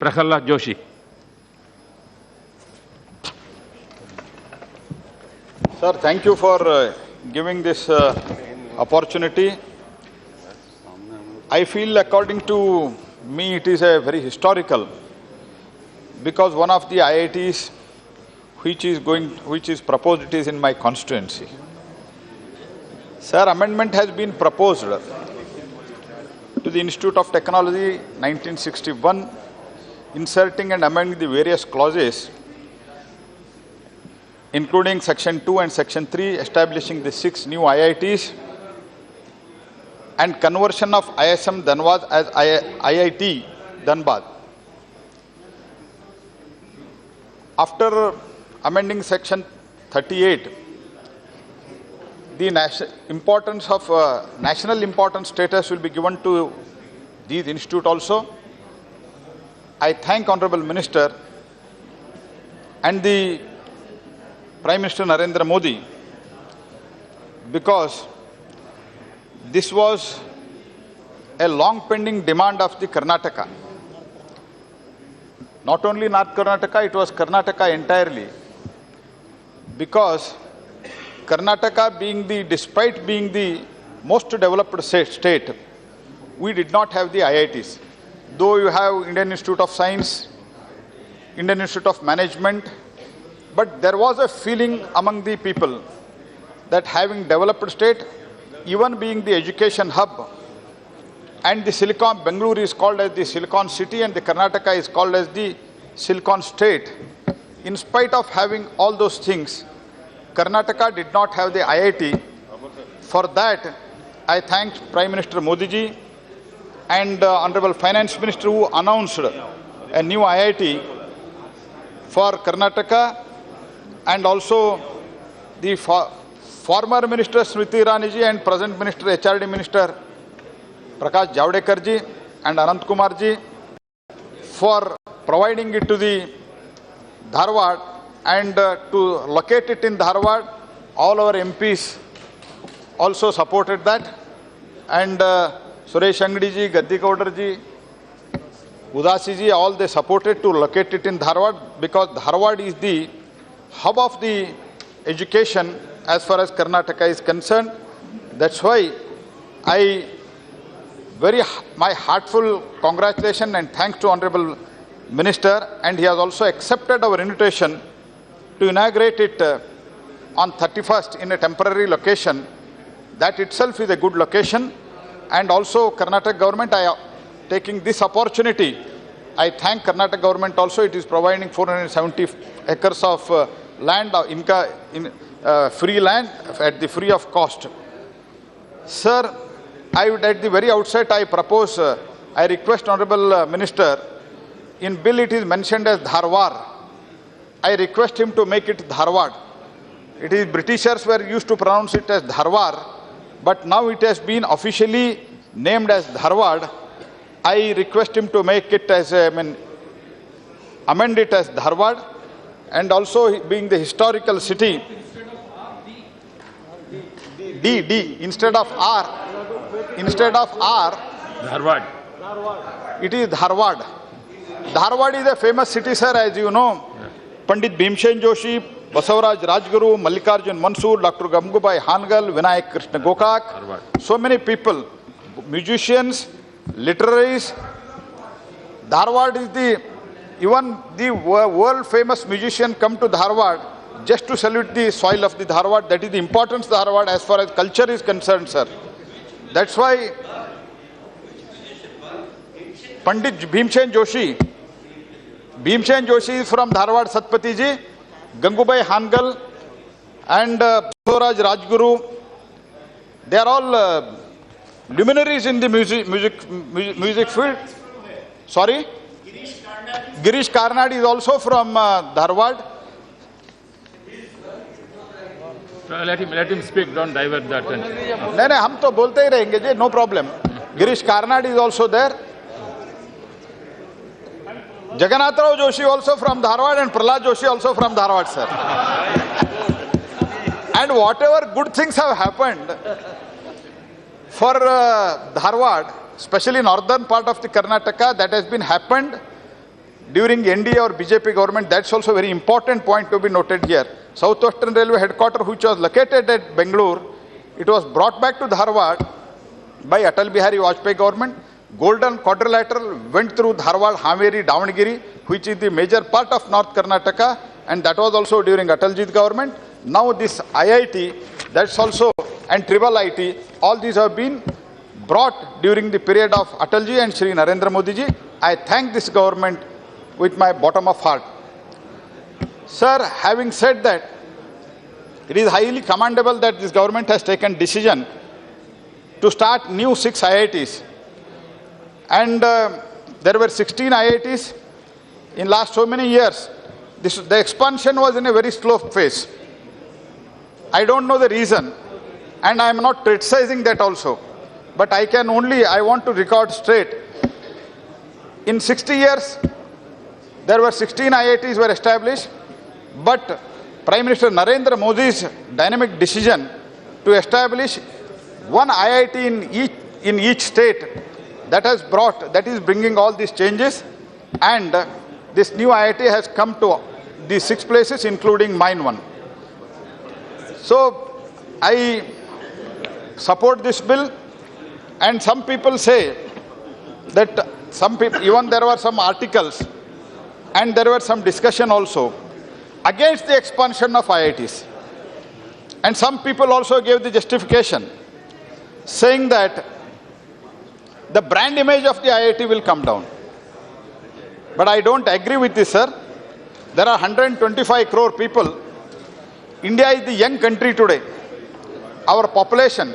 Pralhad Joshi. Sir, thank you for giving this opportunity. I feel, according to me, it is a very historical, because one of the IITs which is proposed, it is in my constituency. Sir, amendment has been proposed to the Institute of Technology 1961, inserting and amending the various clauses, including Section 2 and Section 3, establishing the 6 new IITs, and conversion of ISM Dhanbad as IIT Dhanbad. After amending Section 38, the national importance status will be given to these institutes also. I thank Honorable Minister and the Prime Minister Narendra Modi, because this was a long pending demand of the Karnataka. Not only North Karnataka, it was Karnataka entirely, because Karnataka despite being the most developed state, we did not have the IITs. Though you have Indian Institute of Science, Indian Institute of Management, but there was a feeling among the people that having developed state, even being the education hub, and the Bangalore is called as the Silicon City and the Karnataka is called as the Silicon State. In spite of having all those things, Karnataka did not have the IIT. For that, I thank Prime Minister Modi ji and Honorable Finance Minister, who announced a new IIT for Karnataka, and also the former Minister Smriti Irani ji and present Minister HRD Minister Prakash Javadekar ji and Anant Kumar ji for providing it to the Dharwad, and to locate it in Dharwad. All our MPs also supported that, and Suresh Angadi ji, Gaddi Kaudar ji, Udasi ji, all they supported to locate it in Dharwad, because Dharwad is the hub of the education as far as Karnataka is concerned. That's why my heartful congratulations and thanks to Honorable Minister, and he has also accepted our invitation to inaugurate it on 31st in a temporary location. That itself is a good location. And also Karnataka government, taking this opportunity, I thank Karnataka government also. It is providing 470 acres of land, free land at the free of cost. Sir, I would at the very outset, I request Honorable Minister, in bill it is mentioned as Dharwar. I request him to make it Dharwad. It is Britishers were used to pronounce it as Dharwar, but now it has been officially named as Dharwad. I request him to make it as, amend it as Dharwad, and also being the historical city, D, instead of R, Dharwad. It is Dharwad. Dharwad is a famous city, sir, as you know. Pandit Bhimsen Joshi, Basavaraj Rajguru, Mallikarjun Mansoor, Dr. Gangubai Hangal, Vinayak Krishna Gokak, so many people, musicians, literaries. Dharwad is even the world famous musician come to Dharwad just to salute the soil of the Dharwad. That is the importance of Dharwad as far as culture is concerned, sir. That's why Pandit Bhimsen Joshi is from Dharwad, Satpati ji, Gangubai Hangal and Basavaraj Rajguru. They are all luminaries in the music field. Sorry? Girish Karnad is also from Dharwad. Let him speak, don't divert that. No, hum to bolte hi rahenge ji, no problem. Girish Karnad is also there. Janata Joshi also from Dharwad, and Pralhad Joshi also from Dharwad, sir. And whatever good things have happened for Dharwad, especially northern part of the Karnataka, that has been happened during NDA or BJP government. That's also a very important point to be noted here. Southwestern Railway headquarters, which was located at Bangalore, it was brought back to Dharwad by Atal Bihari Vajpayee government. Golden Quadrilateral went through Dharwad, Haveri, Davangere, which is the major part of North Karnataka, and that was also during Atalji's government. Now this IIT, that's also, and Tribal IT, all these have been brought during the period of Atalji and Shri Narendra Modi ji. I thank this government with my bottom of heart. Sir, having said that, it is highly commendable that this government has taken decision to start new 6 IITs. And there were 16 IITs in last so many years. The expansion was in a very slow phase. I don't know the reason, and I am not criticizing that also. But I want to record straight. In 60 years, there were 16 IITs were established, but Prime Minister Narendra Modi's dynamic decision to establish one IIT in each state, that is bringing all these changes, and this new IIT has come to these 6 places, including mine one. So I support this bill, and some people say that even there were some articles and there were some discussion also against the expansion of IITs. And some people also gave the justification saying that the brand image of the IIT will come down. But I don't agree with this, sir. There are 125 crore people. India is the young country today. Our population,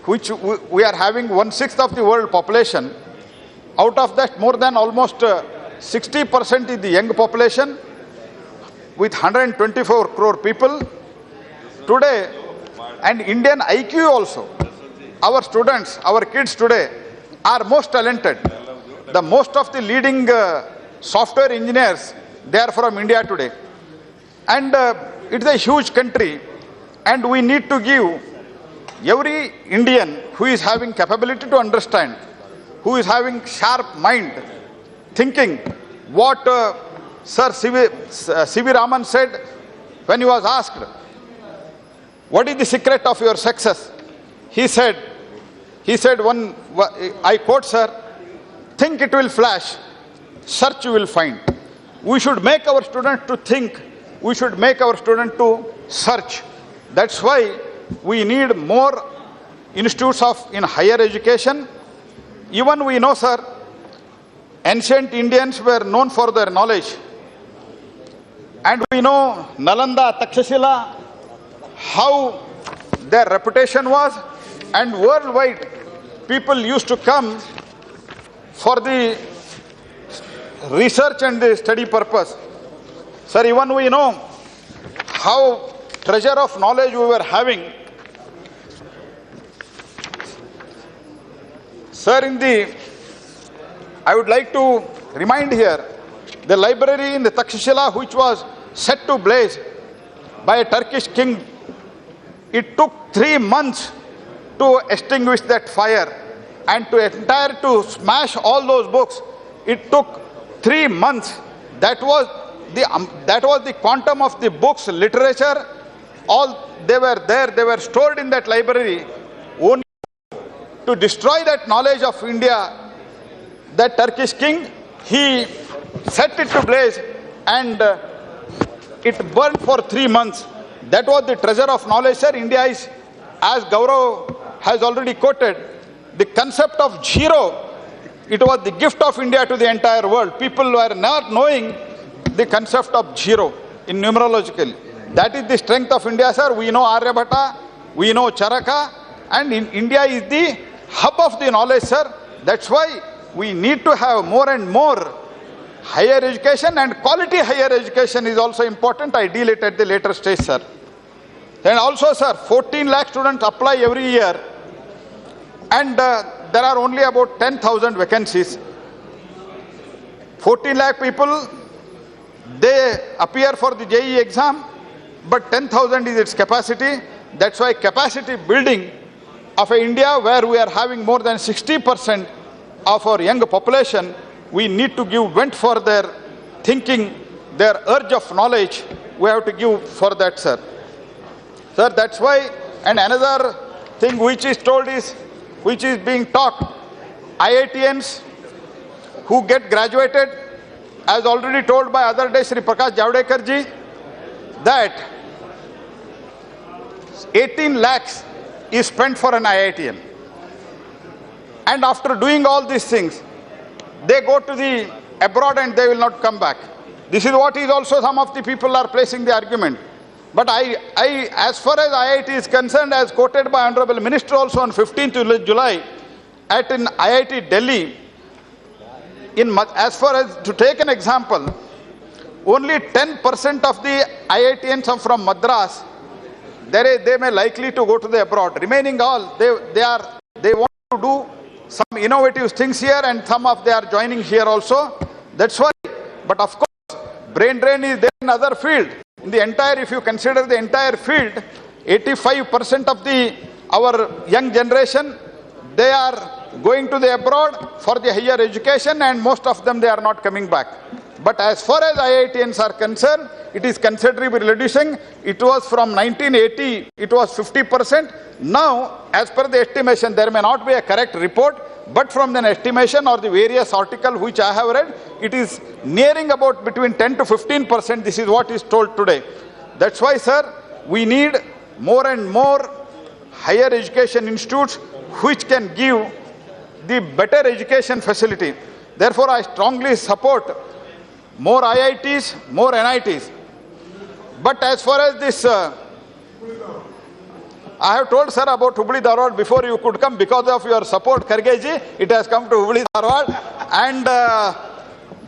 which we are having 1/6 of the world population, out of that more than almost 60% is the young population with 124 crore people today, and Indian IQ also. Our students, our kids today are most talented. The most of the leading software engineers, they are from India today. And it's a huge country, and we need to give every Indian who is having capability to understand, who is having sharp mind, thinking what Sir C.V. Raman said when he was asked, what is the secret of your success? He said, I quote, sir, think it will flash, search you will find. We should make our students to think, we should make our students to search. That's why we need more institutes in higher education. Even we know, sir, ancient Indians were known for their knowledge. And we know Nalanda, Takshashila, how their reputation was, and worldwide people used to come for the research and the study purpose. Sir, even we know how treasure of knowledge we were having. Sir, I would like to remind here, the library in the Takshashila, which was set to blaze by a Turkish king, it took 3 months to extinguish that fire, and to smash all those books, it took 3 months. That was the quantum of the books, literature, all they were there, they were stored in that library. Only to destroy that knowledge of India, that Turkish king, he set it to blaze, and it burned for 3 months. That was the treasure of knowledge, sir. India is, as Gaurav has already quoted, the concept of zero. It was the gift of India to the entire world. People were not knowing the concept of zero in numerological. That is the strength of India, sir. We know Aryabhata, we know Charaka, and India is the hub of the knowledge, sir. That's why we need to have more and more higher education, and quality higher education is also important. I deal it at the later stage, sir. And also, sir, 14 lakh students apply every year, and there are only about 10,000 vacancies. 14 lakh people, they appear for the JEE exam, but 10,000 is its capacity. That's why capacity building of India, where we are having more than 60% of our young population, we need to give vent for their thinking, their urge of knowledge. We have to give for that, sir. Sir, that's why, and another thing which is told is, which is being taught, IITians who get graduated, as already told by other day Shri Pralhad Joshi, that 18 lakhs is spent for an IITian. And after doing all these things, they go to the abroad and they will not come back. This is what is also some of the people are placing the argument. But as far as IIT is concerned, as quoted by Honorable Minister also on 15th July at in IIT Delhi, as far as to take an example, only 10% of the IITians are from Madras. They may likely to go to the abroad. Remaining all, they want to do some innovative things here, and some of they are joining here also. That's why. But of course, brain drain is there in other field. In the entire, if you consider the entire field, 85% of our young generation, they are going to the abroad for the higher education, and most of them, they are not coming back. But as far as IITians are concerned, it is considerably reducing. It was from 1980, it was 50%. Now, as per the estimation, there may not be a correct report, but from an estimation or the various articles which I have read, it is nearing about between 10 to 15%. This is what is told today. That's why, sir, we need more and more higher education institutes which can give the better education facility. Therefore, I strongly support more IITs, more NITs. But as far as this, I have told, sir, about Hubli Dharwad before you could come. Because of your support, Khargeji, it has come to Hubli Dharwad. And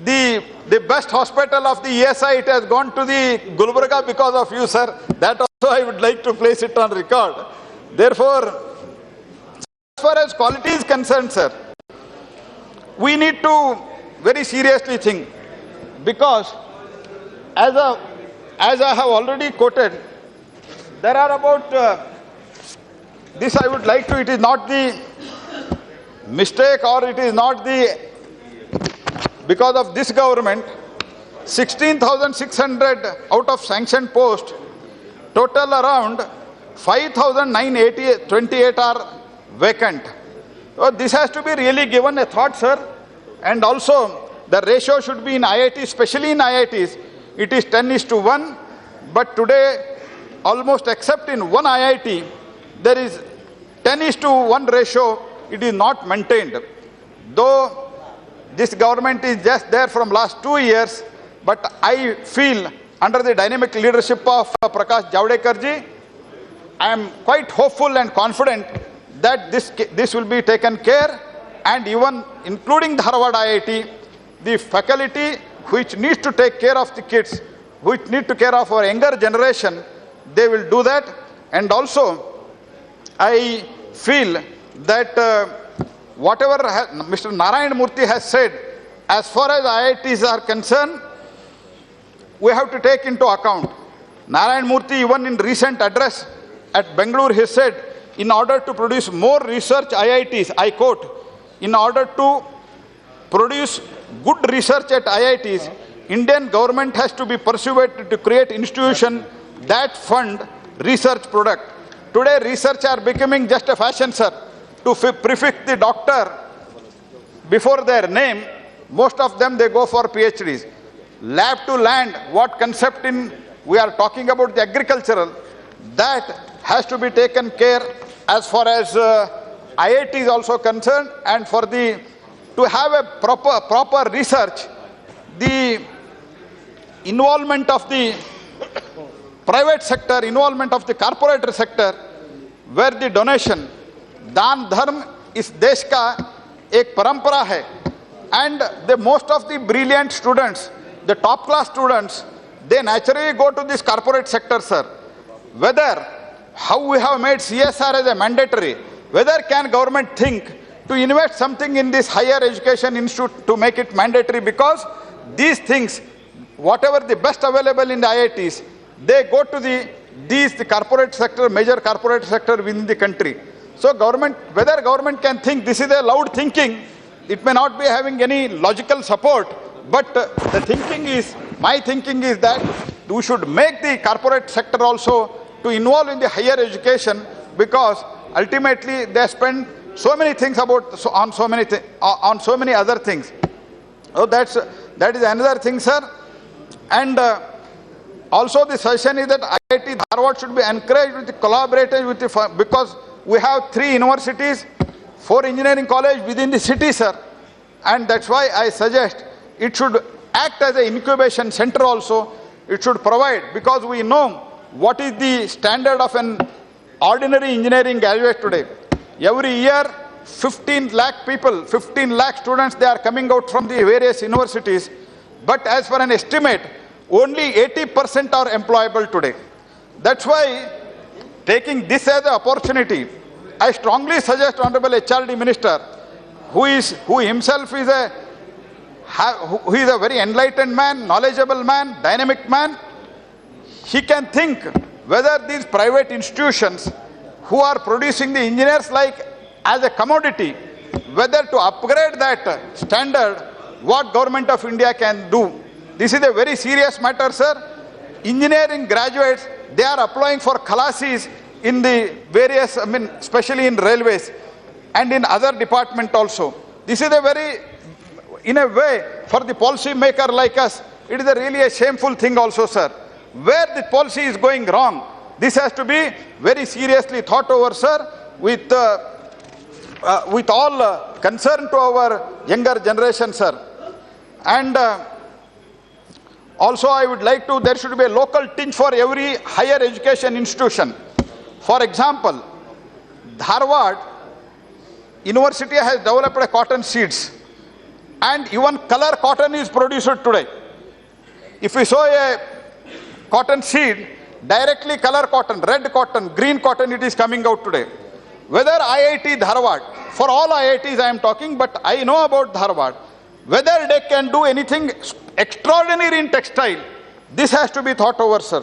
the best hospital of the ESI, it has gone to the Gulbarga because of you, sir. That also I would like to place it on record. Therefore, as far as quality is concerned, sir, we need to very seriously think. Because as I have already quoted, there are about, this I would like to, it is not the mistake or it is not the, because of this government, 16,600 out of sanctioned posts, total around 5,928 are vacant. So this has to be really given a thought, sir. And also, the ratio should be in IIT, especially in IITs, it is 10:1. But today, almost except in one IIT, there is 10:1 ratio, it is not maintained. Though this government is just there from last 2 years, but I feel under the dynamic leadership of Prakash Javadekar ji, I am quite hopeful and confident that this will be taken care, and even including the Harvard IIT, the faculty which needs to take care of the kids, which need to care of our younger generation, they will do that. And also, I feel that whatever Mr. Narayan Murthy has said, as far as IITs are concerned, we have to take into account. Narayan Murthy, even in recent address at Bangalore, he said, in order to produce more research IITs, I quote, in order to produce good research at IITs, Indian government has to be persuaded to create institutions that fund research product. Today, research are becoming just a fashion, sir. To prefix the doctor before their name, most of them, they go for PhDs. Lab to land, what concept in, we are talking about the agricultural, that has to be taken care as far as IIT is also concerned, and for the, to have a proper research, the involvement of the private sector, involvement of the corporate sector, where the donation, दान धर्म इस देश का एक परंपरा है, and the most of the brilliant students, the top class students, they naturally go to this corporate sector, sir. Whether how we have made CSR as a mandatory, whether can government think to invest something in this higher education institute to make it mandatory, because these things, whatever the best available in the IITs, they go to the corporate sector, major corporate sector within the country. So government, whether government can think, this is a loud thinking, it may not be having any logical support, but my thinking is that we should make the corporate sector also to involve in the higher education, because ultimately they spend so many things on so many other things. So that is another thing, sir. And also the suggestion is that IIT Dharwad should be encouraged with the collaborators with the because we have 3 universities, 4 engineering colleges within the city, sir. And that's why I suggest it should act as an incubation center also. It should provide, because we know what is the standard of an ordinary engineering graduate today. Every year, 15 lakh people, 15 lakh students, they are coming out from the various universities. But as per an estimate, only 80% are employable today. That's why, taking this as an opportunity, I strongly suggest Honorable HRD Minister, who himself is a very enlightened man, knowledgeable man, dynamic man. He can think whether these private institutions who are producing the engineers like as a commodity, whether to upgrade that standard, what Government of India can do. This is a very serious matter, sir. Engineering graduates, they are applying for khalasis in the various, especially in railways and in other departments also. This is a very, in a way, for the policy maker like us, it is really a shameful thing also, sir. Where the policy is going wrong, this has to be very seriously thought over, sir, with all concern to our younger generation, sir. And also I would like to, there should be a local tinge for every higher education institution. For example, Dharwad University has developed a cotton seeds, and even color cotton is produced today. If we sow a cotton seed, directly color cotton, red cotton, green cotton, it is coming out today. Whether IIT Dharwad, for all IITs I am talking, but I know about Dharwad, whether they can do anything extraordinary in textile, this has to be thought over, sir.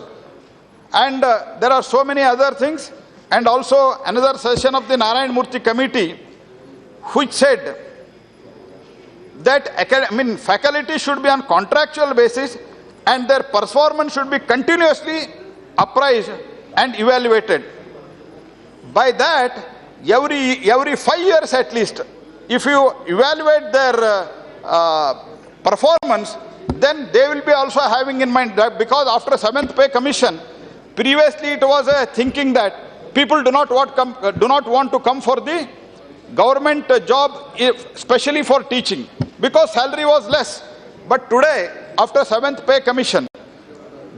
And there are so many other things. And also another session of the Narayan Murthy committee, which said that faculty should be on contractual basis and their performance should be continuously appraised and evaluated. By that, every 5 years at least, if you evaluate their performance, then they will be also having in mind that, because after 7th Pay Commission, previously it was a thinking that people do not want to come for the government job, especially for teaching, because salary was less. But today, after 7th Pay Commission,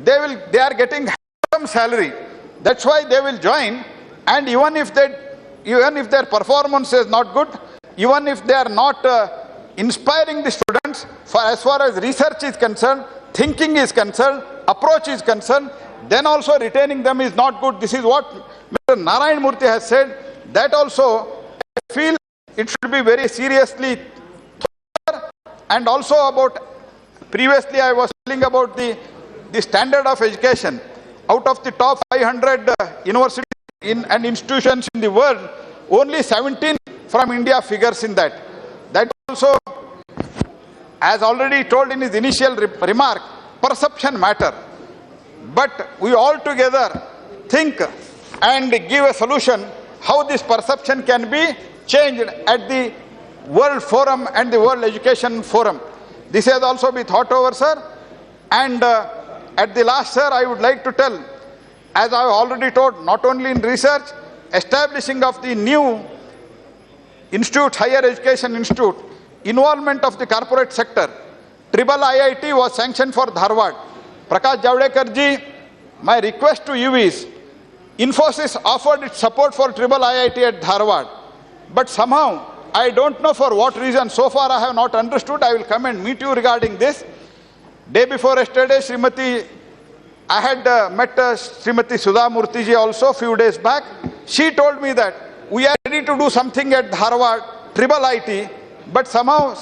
they are getting some salary. That's why they will join. And even if their performance is not good, even if they are not inspiring the students, as far as research is concerned, thinking is concerned, approach is concerned, then also retaining them is not good. This is what Mr. Narayan Murthy has said. That also, I feel it should be very seriously thought. And also about, previously I was telling about the standard of education. Out of the top 500 universities and institutions in the world, only 17 from India figures in that. That also, as already told in his initial remark, perception matter. But we all together think and give a solution how this perception can be changed at the World Forum and the World Education Forum. This has also been thought over, sir. And at the last, sir, I would like to tell, as I have already told, not only in research, establishing of the new institute, higher education institute, involvement of the corporate sector. Triple IIT was sanctioned for Dharwad. Prakash Javadekar ji, my request to you is, Infosys offered its support for Triple IIT at Dharwad, but somehow, I don't know for what reason, so far I have not understood. I will come and meet you regarding this. Day before yesterday, I had met Srimati Sudha Murthy ji also few days back. She told me that we are ready to do something at Dharwad, Triple IT, but somehow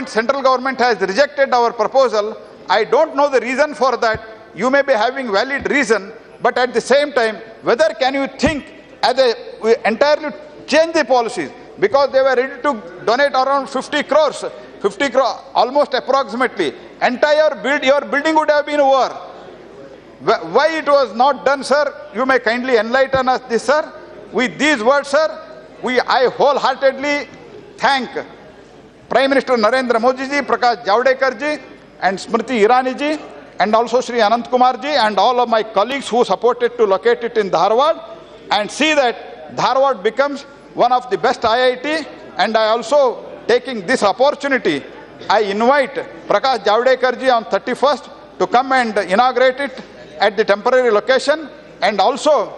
central government has rejected our proposal. I don't know the reason for that. You may be having valid reason, but at the same time, whether can you think as we entirely change the policies? because they were ready to donate around 50 crores, 50 crore, almost approximately. Your building would have been over. Why it was not done, sir? You may kindly enlighten us this, sir. With these words, sir, I wholeheartedly thank Prime Minister Narendra Modi ji, Prakash Javadekar ji, and Smriti Irani ji, and also Shri Anant Kumar ji, and all of my colleagues who supported to locate it in Dharwad, and see that Dharwad becomes one of the best IIT. And I also, taking this opportunity, I invite Prakash Javadekar ji on 31st to come and inaugurate it at the temporary location. And also,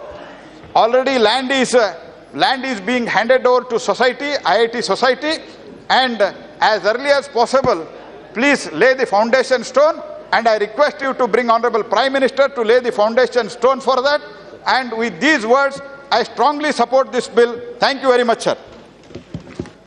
already land is being handed over to society, IIT society, and as early as possible, please lay the foundation stone. And I request you to bring Honorable Prime Minister to lay the foundation stone for that. And with these words, I strongly support this bill. Thank you very much, sir.